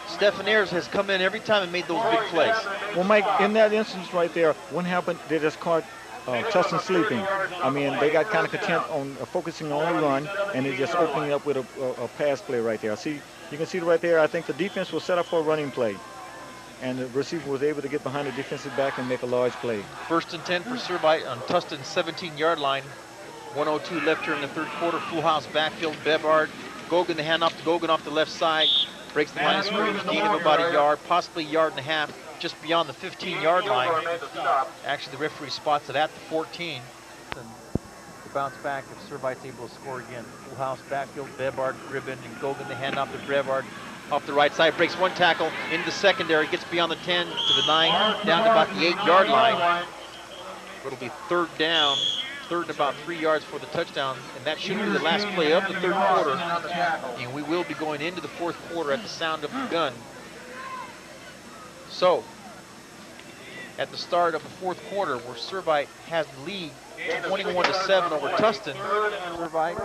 Stephen Ayers has come in every time and made those big plays. Well, Mike, in that instance right there, what happened, they just caught Tustin sleeping. I mean, they got kind of content on focusing on the run, and they just opening up with a pass play right there. See, you can see right there, I think the defense was set up for a running play. And the receiver was able to get behind the defensive back and make a large play. 1st and 10 for Servite on Tustin's 17-yard line. 1:02 left here in the 3rd quarter. Full house backfield. Bevard, Gogan, the handoff to Gogan off the left side. Breaks the line of scrimmage, gain of about a yard, possibly a yard and a half, just beyond the 15-yard line. Actually, the referee spots it at the 14. And to bounce back if Servite's able to score again. Full house backfield. Bevard, Ribbon, and Gogan, the handoff to Bevard. Off the right side, breaks 1 tackle into the secondary, gets beyond the 10 to the 9, down to about the 8-yard line. It'll be 3rd down, 3rd and about 3 yards for the touchdown, and that should be the last play of the 3rd quarter. And we will be going into the 4th quarter at the sound of the gun. So, at the start of the fourth quarter, where Servite has the lead 21-7 over Tustin. Servite,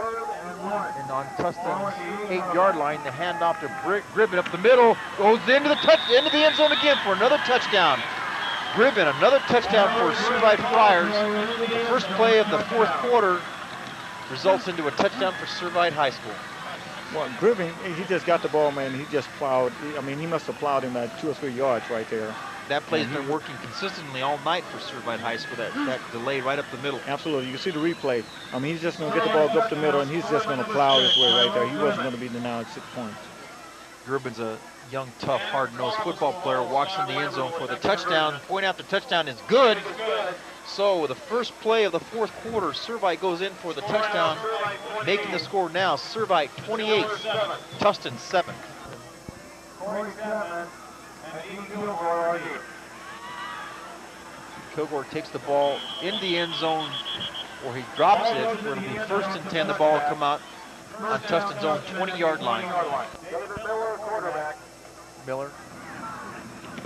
and on Tustin's 8-yard line, the handoff to Gribben up the middle, goes into the end zone again for another touchdown. Gribben, another touchdown for Servite Friars. The first play of the fourth quarter results into a touchdown for Servite High School. Well, Gribben, he just got the ball, man. He just plowed. I mean, he must have plowed him at 2 or 3 yards right there. That play's been working consistently all night for Servite High School, that delay right up the middle. Absolutely. You can see the replay. I mean, he's just going to get the ball up the middle, and he's just going to plow his way right there. He wasn't going to be denied 6 points. Gribben's a young, tough, hard-nosed football player, walks in the end zone for the touchdown. Point after touchdown is good. So the first play of the fourth quarter, Servite goes in for the touchdown, making the score now Servite 28, Tustin 7. Corey Chatman and Dean Kilgore. Kilgore takes the ball in the end zone, or he drops it, where it'll be 1st and 10. The ball will come out on Tustin's own 20-yard line. Miller, quarterback. Miller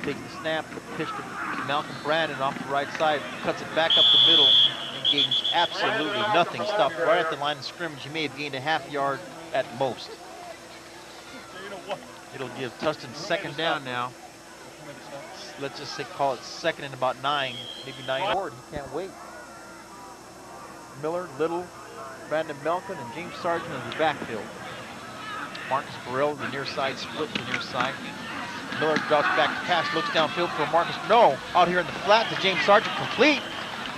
takes the snap, pitch to Malcolm Brandon off the right side, cuts it back up the middle, and gains absolutely nothing. Stopped right at the line of scrimmage. He may have gained a half yard at most. It'll give Tustin 2nd down now. Let's just say call it 2nd and about 9, maybe 9 forward. He can't wait. Miller, Little, Brandon Malcom, and James Sargeant in the backfield. Marcus Burrell, the near side, split to the near side. Miller drops back to pass, looks downfield for Marcus. No, out here in the flat to James Sargeant, complete.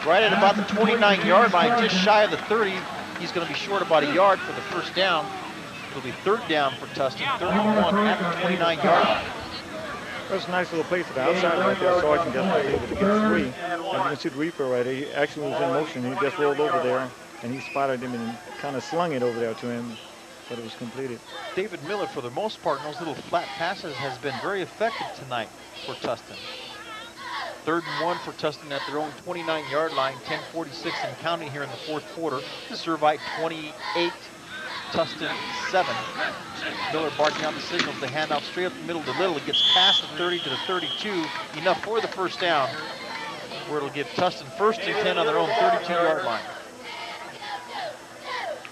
Right at about the 29-yard line, just shy of the 30. He's going to be short about a yard for the first down. It'll be 3rd down for Tustin, 31 at the 29-yard line. That's a nice little play to the outside right there. Sargeant just was able to get 3. As you can see the replay right there, he actually was in motion. He just rolled over there, and he spotted him and kind of slung it over there to him, but it was completed. David Miller, for the most part, in those little flat passes, has been very effective tonight for Tustin. 3rd and 1 for Tustin at their own 29-yard line, 10:46 and counting here in the fourth quarter. Servite 28, Tustin 7. Miller barking out the signals. The handoff straight up the middle to Little. It gets past the 30 to the 32. Enough for the first down, where it'll give Tustin 1st and 10 on their own 32-yard line.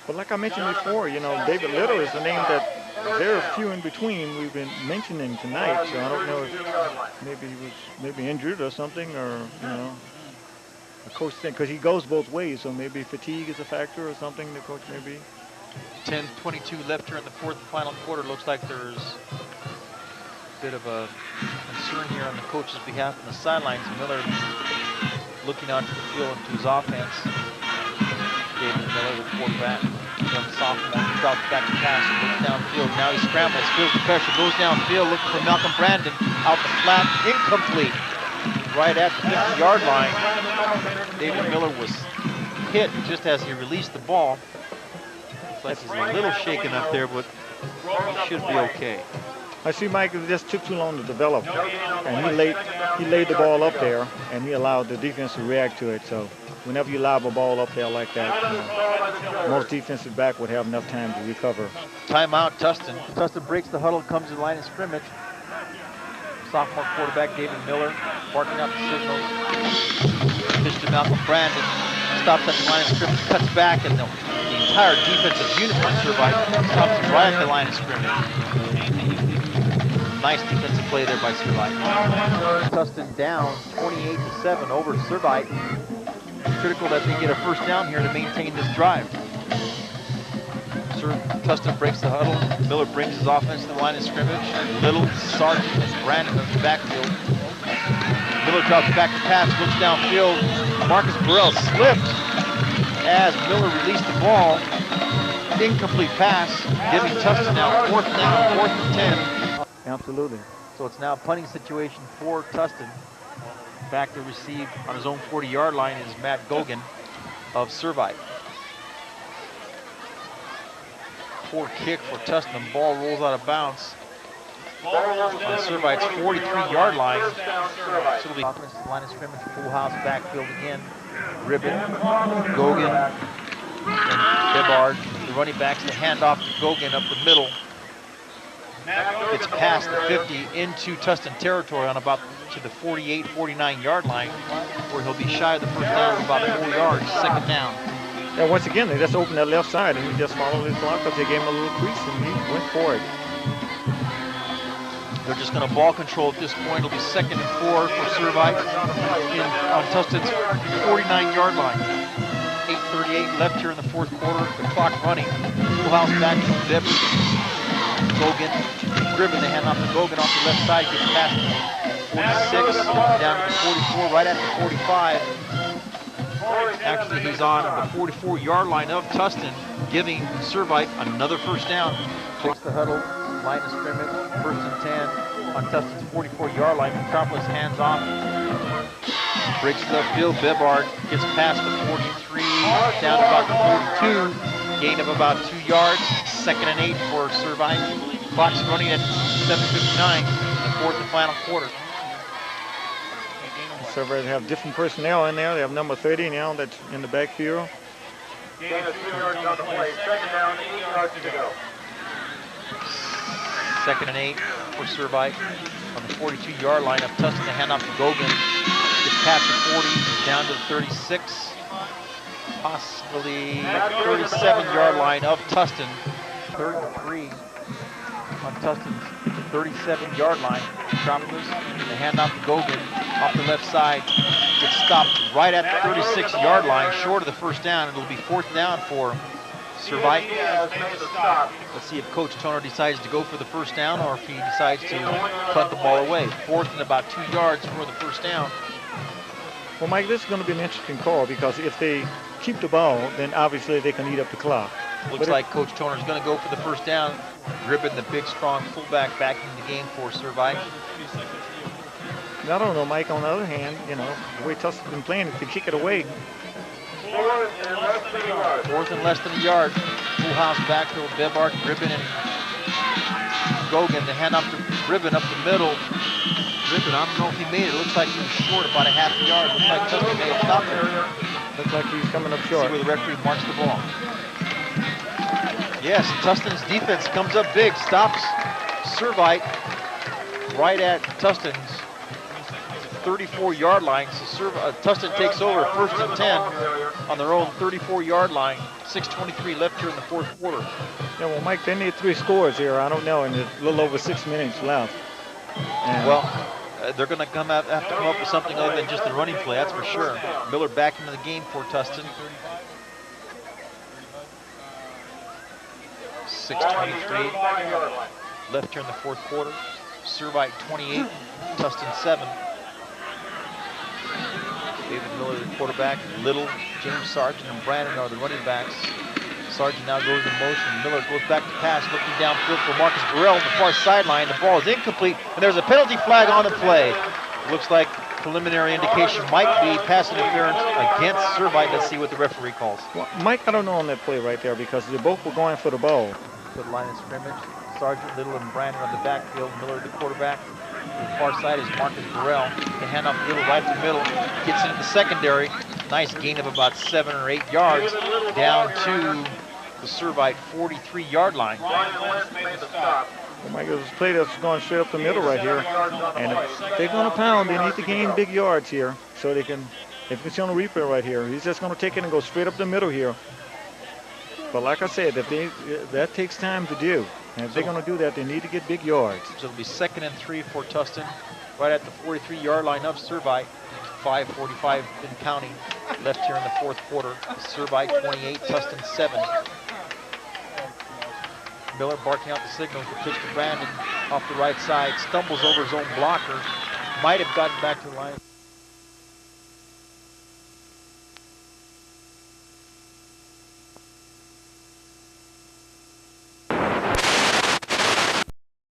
But like I mentioned before, you know, David Little is a name that there are few in between we've been mentioning tonight. So I don't know if maybe he was injured or something, or, you know, the coach think, because he goes both ways, so maybe fatigue is a factor or something, the coach maybe. 10:22 left here in the fourth and final quarter. Looks like there's a bit of a concern here on the coach's behalf on the sidelines. Miller looking out to the field into his offense. David Miller, the quarterback, young sophomore, drops back to pass, looks downfield. Now he scrambles, feels the pressure, goes downfield, looking for Malcolm Brandon. Out the flat, incomplete. Right at the 50-yard line. David Miller was hit just as he released the ball. Looks like he's a little shaken up there, but he should be okay. I see Mike, it just took too long to develop, and he laid the ball up there, and he allowed the defense to react to it. So whenever you lob a ball up there like that, you know, most defensive back would have enough time to recover. Timeout, Tustin. Tustin breaks the huddle, comes to the line of scrimmage. Sophomore quarterback David Miller barking out the signals. Pitch to Malcolm Brandon. Stops at the line of scrimmage, cuts back, and the entire defensive unit for Servite stops him right at the line of scrimmage. Nice defensive play there by Servite. Tustin down 28-7 over Servite. Critical that they get a first down here to maintain this drive. Tustin breaks the huddle. Miller brings his offense to the line of scrimmage. Little, Sargeant, and Brandon in the backfield. Miller drops back to pass, looks downfield. Marcus Burrell slipped as Miller released the ball. Incomplete pass, giving Tustin now 4th down, 4th and 10. Absolutely. So it's now a punting situation for Tustin. Back to receive on his own 40-yard line is Matt Gogan of Servite. Poor kick for Tustin. The ball rolls out of bounds on Servite's 43-yard line. So it'll be offensive line of scrimmage, full house backfield again. Ribbon, Gogan, and Bebard. The running backs, the handoff to Gogan up the middle. gets past the 50 into Tustin territory on about to the 48, 49 yard line, where he'll be shy of the first down of about 4 yards, second down. Yeah, once again, they just opened that left side, and he just followed his block because they gave him a little crease, and he went for it. They're just going to ball control at this point. It'll be 2nd and 4 for Servite on Tustin's 49-yard line. 8:38 left here in the fourth quarter. The clock running. Full house back to Deb. Gogan. Driven the hand off to Gogan off the left side. Gets past 46. Down to the 44. Right at the 45. Actually, he's on the 44-yard line of Tustin, giving Servite another first down. Takes the huddle. Line of scrimmage, 1st and 10 on Tustin's 44-yard line. Metropolis hands off, breaks the field. Bebard gets past the 43, down to about the 42, gain of about 2 yards. 2nd and 8 for Servite. Clock's running at 7:59, the fourth and final quarter. Servite have different personnel in there. They have number 30 now that's in the backfield. Gain of 2 yards on the play. 2nd down, 8 yards to go. 2nd and 8 for Servite on the 42-yard line of Tustin. The handoff to Gogan. Gets past the 40, down to the 36, possibly 37-yard line of Tustin. 3rd and 3 on Tustin's 37-yard line. Metropolis, the handoff to Gogan off the left side. Gets stopped right at the 36-yard line, short of the first down. It'll be 4th down for Servite. Let's see if Coach Toner decides to go for the first down or if he decides to punt the ball away. 4th and about 2 yards for the first down. Well, Mike, this is going to be an interesting call because if they keep the ball, then obviously they can eat up the clock. Looks like Coach Toner is going to go for the first down. Gribbin, the big, strong fullback, back in the game for Servite. I don't know, Mike. On the other hand, you know, the way Tustin's been playing, if they kick it away. 4th and less than a yard. Full house backfield. Bebart, Gribbin, and Gogan. The handoff to Gribbin up the middle. Gribbin, I don't know if he made it. It looks like he was short about a half a yard. Looks like Tustin may have stopped there. Looks like he's coming up short. See where the referee marks the ball. Yes, Tustin's defense comes up big. Stops Servite right at Tustin's 34-yard line. So Tustin takes over 1st and 10 on their own 34-yard line. 6:23 left here in the fourth quarter. Yeah, well, Mike, they need 3 scores here. I don't know, and there's a little over 6 minutes left. And well, they're going to have to come up with something other than just the running play, that's for sure. Miller back into the game for Tustin. 6:23 left here in the fourth quarter. Servite 28, Tustin 7. David Miller, the quarterback. Little, James Sargeant, and Brandon are the running backs. Sargeant now goes in motion. Miller goes back to pass, looking downfield for Marcus Burrell on the far sideline. The ball is incomplete, and there's a penalty flag on the play. Looks like preliminary indication might be pass interference against Servite. Let's see what the referee calls. Well, Mike, I don't know on that play right there because they both were going for the ball. To the line of scrimmage. Sargeant, Little, and Brandon on the backfield. Miller, the quarterback. To the far side is Marcus Burrell. The handoff Little right to the middle. Gets into the secondary. Nice gain of about 7 or 8 yards down to the Servite 43-yard line. Well, Mike, this play that's going straight up the middle right here. And if they're going to pound, they need to gain big yards here so they can, if you can see on the replay right here, he's just going to take it and go straight up the middle here. But like I said, that takes time to do. And if they're going to do that, they need to get big yards. So it'll be 2nd and 3 for Tustin, right at the 43-yard line of Servite. 5:45 in counting left here in the fourth quarter. Servite 28, Tustin 7. Miller barking out the signals. The pitch to Brandon off the right side. Stumbles over his own blocker. Might have gotten back to the line.